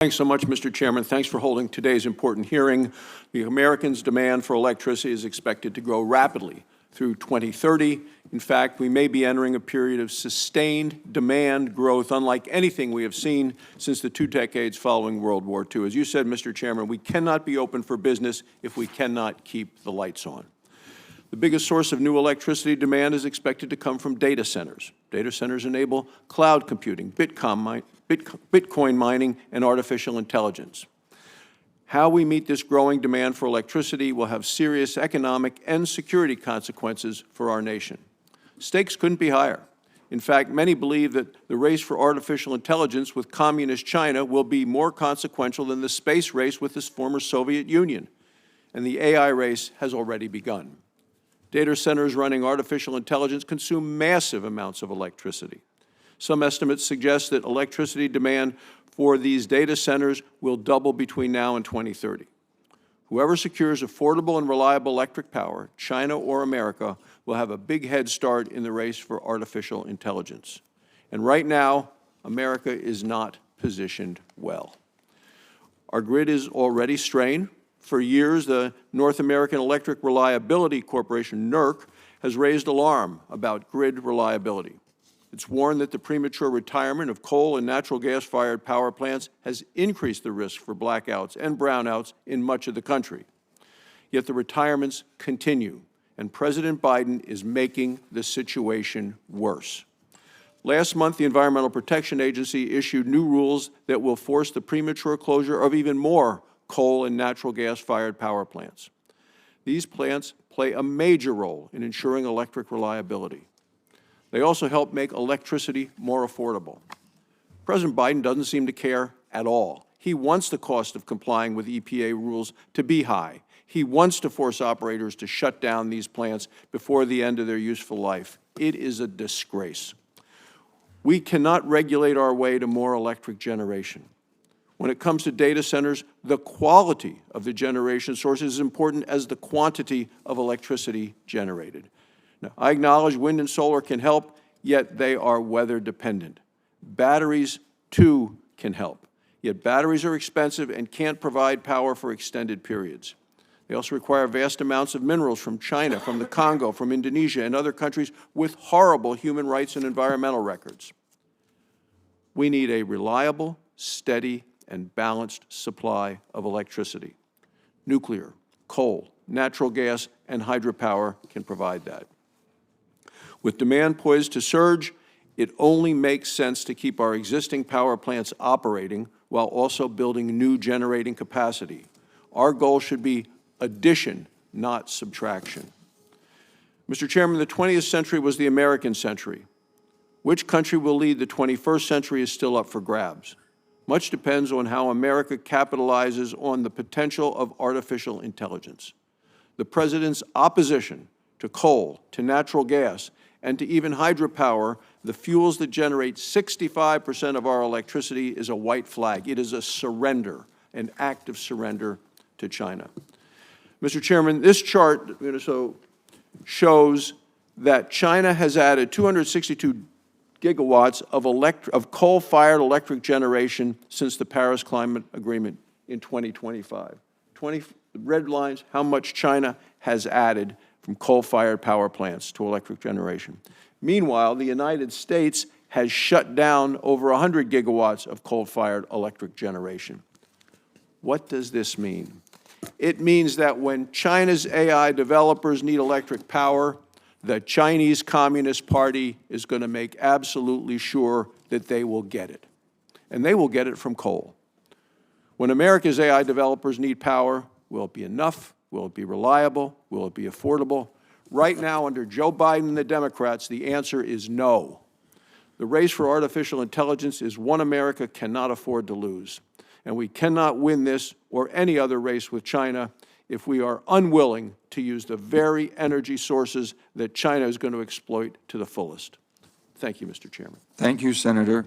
Thanks so much, Mr. Chairman. Thanks for holding today's important hearing. The Americans' demand for electricity is expected to grow rapidly through 2030. In fact, we may be entering a period of sustained demand growth unlike anything we have seen since the 2 decades following World War II. As you said, Mr. Chairman, we cannot be open for business if we cannot keep the lights on. The biggest source of new electricity demand is expected to come from data centers. Data centers enable cloud computing, Bitcoin mining, and artificial intelligence. How we meet this growing demand for electricity will have serious economic and security consequences for our nation. Stakes couldn't be higher. In fact, many believe that the race for artificial intelligence with communist China will be more consequential than the space race with the former Soviet Union. And the AI race has already begun. Data centers running artificial intelligence consume massive amounts of electricity. Some estimates suggest that electricity demand for these data centers will double between now and 2030. Whoever secures affordable and reliable electric power, China or America, will have a big head start in the race for artificial intelligence. And right now, America is not positioned well. Our grid is already strained. For years, the North American Electric Reliability Corporation, NERC, has raised alarm about grid reliability. It's warned that the premature retirement of coal and natural gas-fired power plants has increased the risk for blackouts and brownouts in much of the country. Yet the retirements continue, and President Biden is making the situation worse. Last month, the Environmental Protection Agency issued new rules that will force the premature closure of even more coal and natural gas-fired power plants. These plants play a major role in ensuring electric reliability. They also help make electricity more affordable. President Biden doesn't seem to care at all. He wants the cost of complying with EPA rules to be high. He wants to force operators to shut down these plants before the end of their useful life. It is a disgrace. We cannot regulate our way to more electric generation. When it comes to data centers, the quality of the generation source is as important as the quantity of electricity generated. Now, I acknowledge wind and solar can help, yet they are weather dependent. Batteries, too, can help, yet batteries are expensive and can't provide power for extended periods. They also require vast amounts of minerals from China, from the Congo, from Indonesia, and other countries with horrible human rights and environmental records. We need a reliable, steady, and balanced supply of electricity. Nuclear, coal, natural gas, and hydropower can provide that. With demand poised to surge, it only makes sense to keep our existing power plants operating while also building new generating capacity. Our goal should be addition, not subtraction. Mr. Chairman, the 20th century was the American century. Which country will lead the 21st century is still up for grabs. Much depends on how America capitalizes on the potential of artificial intelligence. The President's opposition to coal, to natural gas, and to even hydropower, the fuels that generate 65% of our electricity, is a white flag. It is a surrender, an act of surrender to China. Mr. Chairman, this chart shows that China has added 262 gigawatts of coal-fired electric generation since the Paris Climate Agreement in 2025. The red lines, how much China has added from coal-fired power plants to electric generation. Meanwhile, the United States has shut down over 100 gigawatts of coal-fired electric generation. What does this mean? It means that when China's AI developers need electric power, the Chinese Communist Party is going to make absolutely sure that they will get it. And they will get it from coal. When America's AI developers need power, will it be enough? Will it be reliable? Will it be affordable? Right now, under Joe Biden and the Democrats, the answer is no. The race for artificial intelligence is one America cannot afford to lose. And we cannot win this or any other race with China if we are unwilling to use the very energy sources that China is going to exploit to the fullest. Thank you, Mr. Chairman. Thank you, Senator.